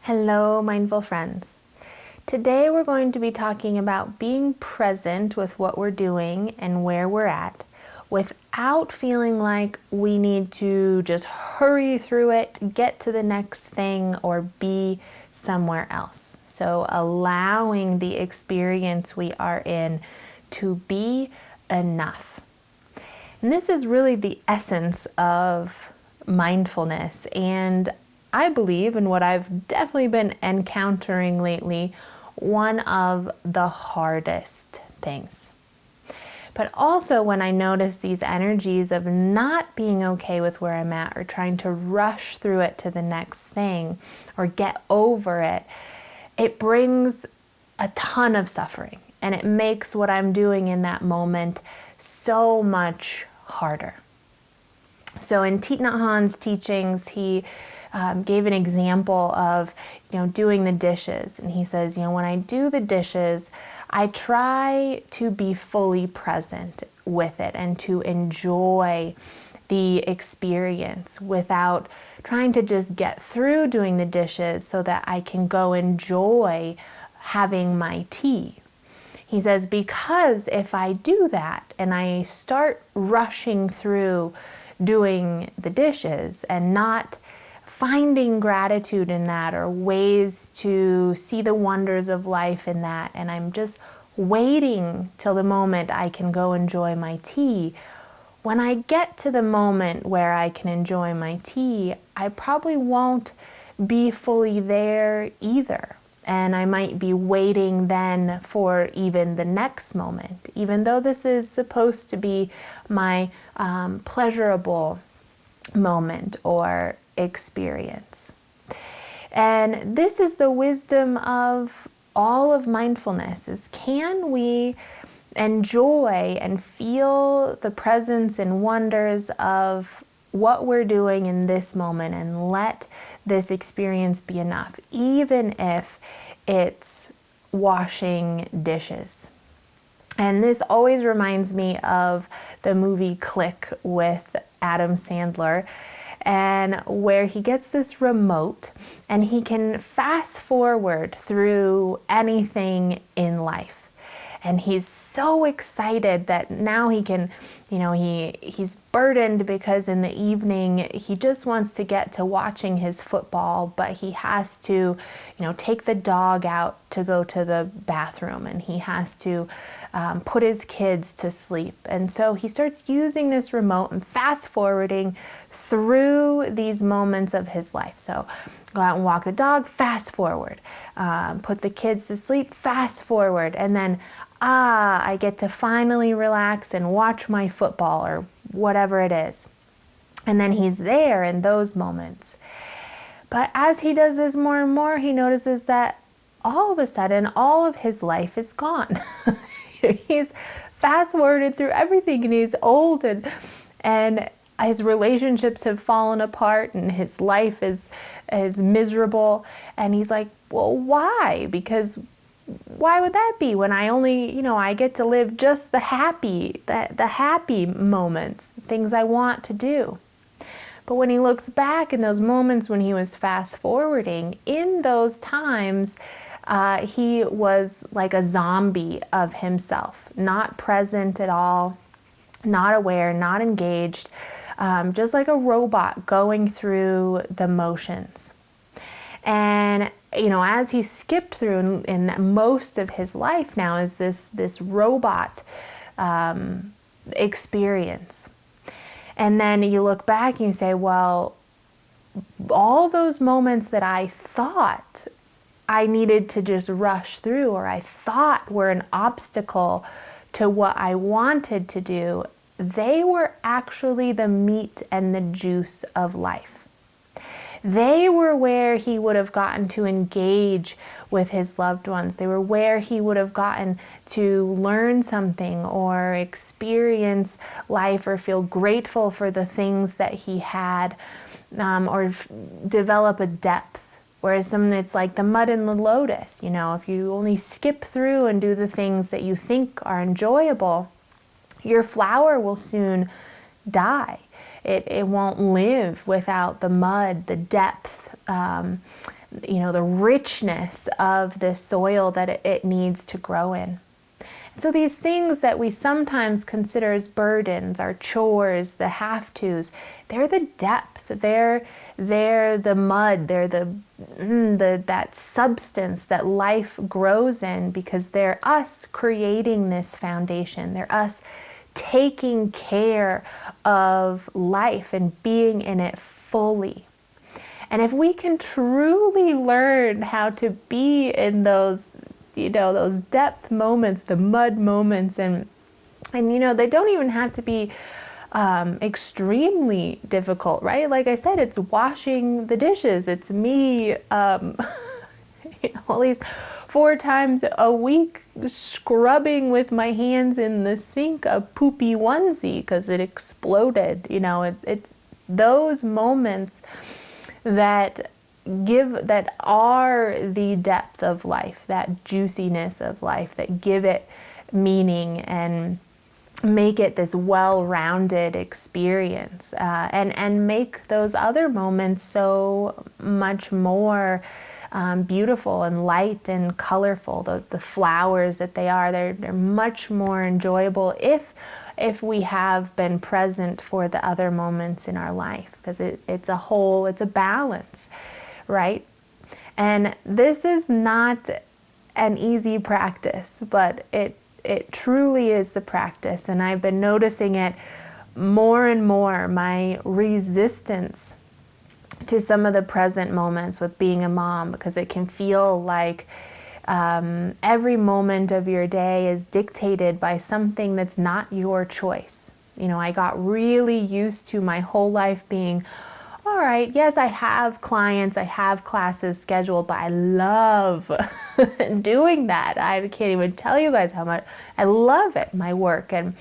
Hello, mindful friends. Today we're going to be talking about being present with what we're doing and where we're at without feeling like we need to just hurry through it, get to the next thing, or be somewhere else. So allowing the experience we are in to be enough. And this is really the essence of mindfulness, and I believe, in what I've definitely been encountering lately, one of the hardest things. But also when I notice these energies of not being okay with where I'm at, or trying to rush through it to the next thing or get over it, it brings a ton of suffering, and it makes what I'm doing in that moment so much harder. So in Thich Nhat Hanh's teachings, he gave an example of, doing the dishes. And he says, when I do the dishes, I try to be fully present with it and to enjoy the experience without trying to just get through doing the dishes so that I can go enjoy having my tea. He says, because if I do that and I start rushing through doing the dishes and not finding gratitude in that, or ways to see the wonders of life in that, and I'm just waiting till the moment I can go enjoy my tea, when I get to the moment where I can enjoy my tea, I probably won't be fully there either. And I might be waiting then for even the next moment, even though this is supposed to be my pleasurable moment or experience. And this is the wisdom of all of mindfulness, is can we enjoy and feel the presence and wonders of what we're doing in this moment and let this experience be enough, even if it's washing dishes. And this always reminds me of the movie Click with Adam Sandler, and where he gets this remote and he can fast forward through anything in life. And he's so excited that now he can, he's burdened because in the evening he just wants to get to watching his football, but he has to, take the dog out to go to the bathroom, and he has to put his kids to sleep. And so he starts using this remote and fast forwarding through these moments of his life. So go out and walk the dog, fast forward. Put the kids to sleep, fast forward. And then, I get to finally relax and watch my football or whatever it is. And then he's there in those moments. But as he does this more and more, he notices that all of a sudden, all of his life is gone. He's fast forwarded through everything, and he's old, and his relationships have fallen apart, and his life is miserable. And he's like, well, why? Because why would that be when I only, I get to live just the happy moments, things I want to do. But when he looks back in those moments when he was fast forwarding, in those times, he was like a zombie of himself, not present at all, not aware, not engaged, just like a robot going through the motions. And as he skipped through in most of his life now is this robot experience. And then you look back and you say, well, all those moments that I thought I needed to just rush through, or I thought were an obstacle to what I wanted to do, they were actually the meat and the juice of life. They were where he would have gotten to engage with his loved ones. They were where he would have gotten to learn something or experience life or feel grateful for the things that he had, or develop a depth. Whereas something it's like the mud in the lotus, if you only skip through and do the things that you think are enjoyable, your flower will soon die. It won't live without the mud, the depth, the richness of the soil that it needs to grow in. So these things that we sometimes consider as burdens, our chores, the have-tos, they're the depth. They're the mud. They're that substance that life grows in, because they're us creating this foundation. They're us taking care of life and being in it fully. And if we can truly learn how to be in those depth moments, the mud moments, and they don't even have to be extremely difficult, right? Like I said, it's washing the dishes. It's me, at least 4 times a week scrubbing with my hands in the sink a poopy onesie because it exploded. It's those moments that are the depth of life, that juiciness of life, that give it meaning and make it this well-rounded experience, and make those other moments so much more beautiful and light and colorful. The flowers that they're much more enjoyable if we have been present for the other moments in our life, because it's a balance, right? And this is not an easy practice, but it truly is the practice. And I've been noticing it more and more, my resistance to some of the present moments with being a mom, because it can feel like every moment of your day is dictated by something that's not your choice. I got really used to my whole life being, all right, yes, I have clients, I have classes scheduled, but I love doing that. I can't even tell you guys how much I love it, my work. And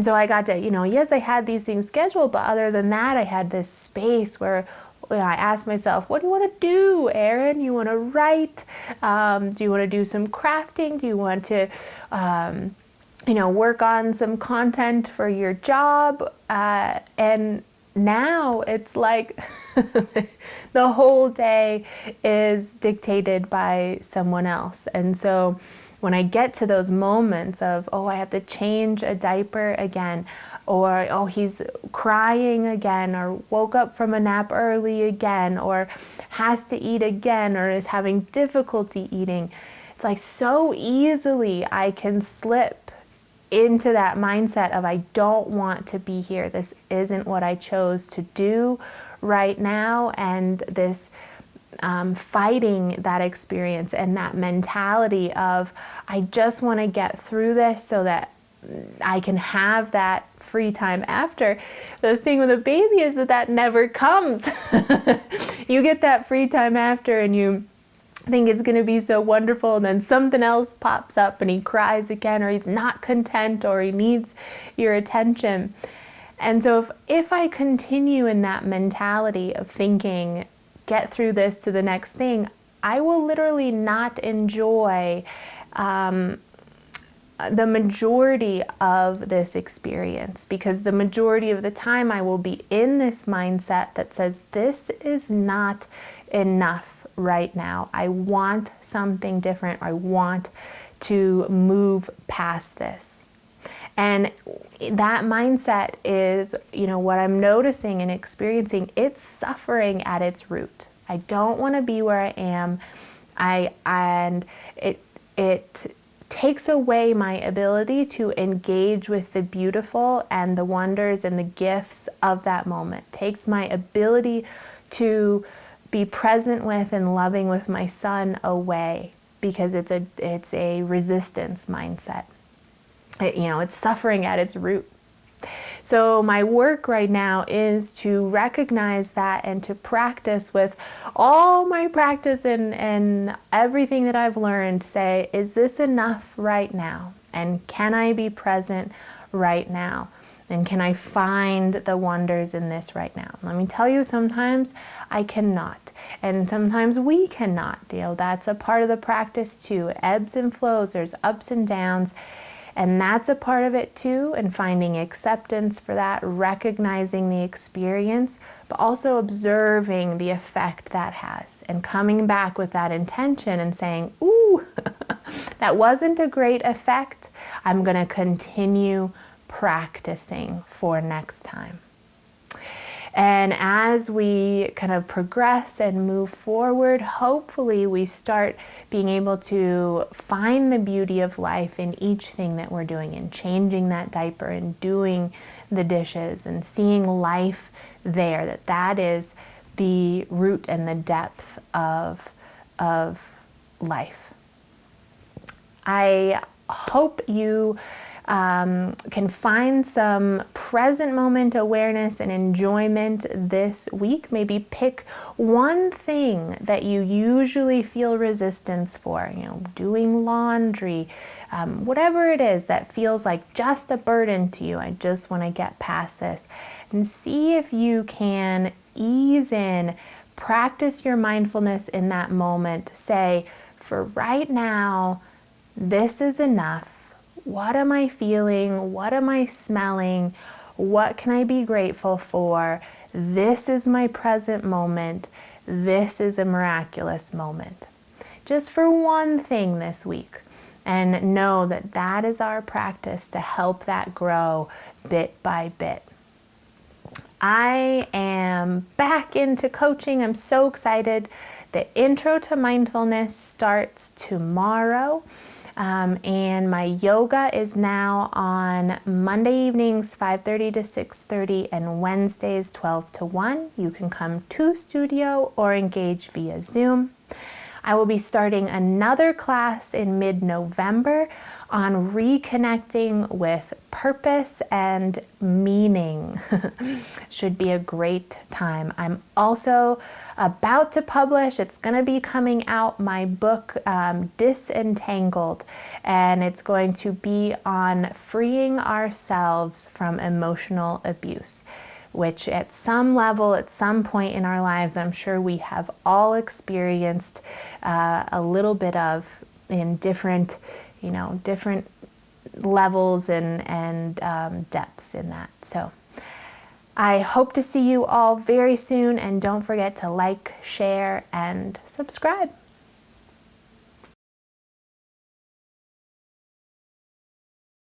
so I got to, yes, I had these things scheduled, but other than that, I had this space where I asked myself, what do you want to do, Erin? You want to write? Do you want to do some crafting? Do you want to, work on some content for your job? And now it's like the whole day is dictated by someone else. And so when I get to those moments of, I have to change a diaper again, or, he's crying again, or woke up from a nap early again, or has to eat again, or is having difficulty eating, it's like so easily I can slip into that mindset of, I don't want to be here. This isn't what I chose to do right now. And this fighting that experience and that mentality of, I just want to get through this so that I can have that free time after. The thing with a baby is that never comes. You get that free time after and you think it's going to be so wonderful, and then something else pops up and he cries again, or he's not content, or he needs your attention. And so if I continue in that mentality of thinking, get through this to the next thing, I will literally not enjoy the majority of this experience, because the majority of the time I will be in this mindset that says, this is not enough right now. I want something different. I want to move past this. And that mindset is, what I'm noticing and experiencing, it's suffering at its root. I don't want to be where I am. And it takes away my ability to engage with the beautiful and the wonders and the gifts of that moment. Takes my ability to be present with and loving with my son away, because it's a resistance mindset. It's suffering at its root. So my work right now is to recognize that and to practice with all my practice and everything that I've learned, say, is this enough right now? And can I be present right now? And can I find the wonders in this right now? Let me tell you, sometimes I cannot. And sometimes we cannot. That's a part of the practice too. Ebbs and flows, there's ups and downs. And that's a part of it too, and finding acceptance for that, recognizing the experience, but also observing the effect that has and coming back with that intention and saying, ooh, that wasn't a great effect. I'm going to continue practicing for next time. And as we kind of progress and move forward, hopefully we start being able to find the beauty of life in each thing that we're doing, and changing that diaper and doing the dishes and seeing life there, that is the root and the depth of life. I hope you can find some present moment awareness and enjoyment this week. Maybe pick one thing that you usually feel resistance for, doing laundry, whatever it is that feels like just a burden to you. I just want to get past this, and see if you can ease in, practice your mindfulness in that moment. Say, for right now, this is enough. What am I feeling? What am I smelling? What can I be grateful for? This is my present moment. This is a miraculous moment. Just for one thing this week. And know that that is our practice to help that grow bit by bit. I am back into coaching. I'm so excited. The Intro to Mindfulness starts tomorrow. And my yoga is now on Monday evenings 5:30 to 6:30 and Wednesdays 12 to 1. You can come to studio or engage via Zoom. I will be starting another class in mid-November on reconnecting with purpose and meaning. Should be a great time. I'm also about to publish, it's going to be coming out, my book, Disentangled, and it's going to be on freeing ourselves from emotional abuse, which at some level, at some point in our lives, I'm sure we have all experienced a little bit of, in different, different levels and depths in that. So I hope to see you all very soon, and don't forget to like, share, and subscribe.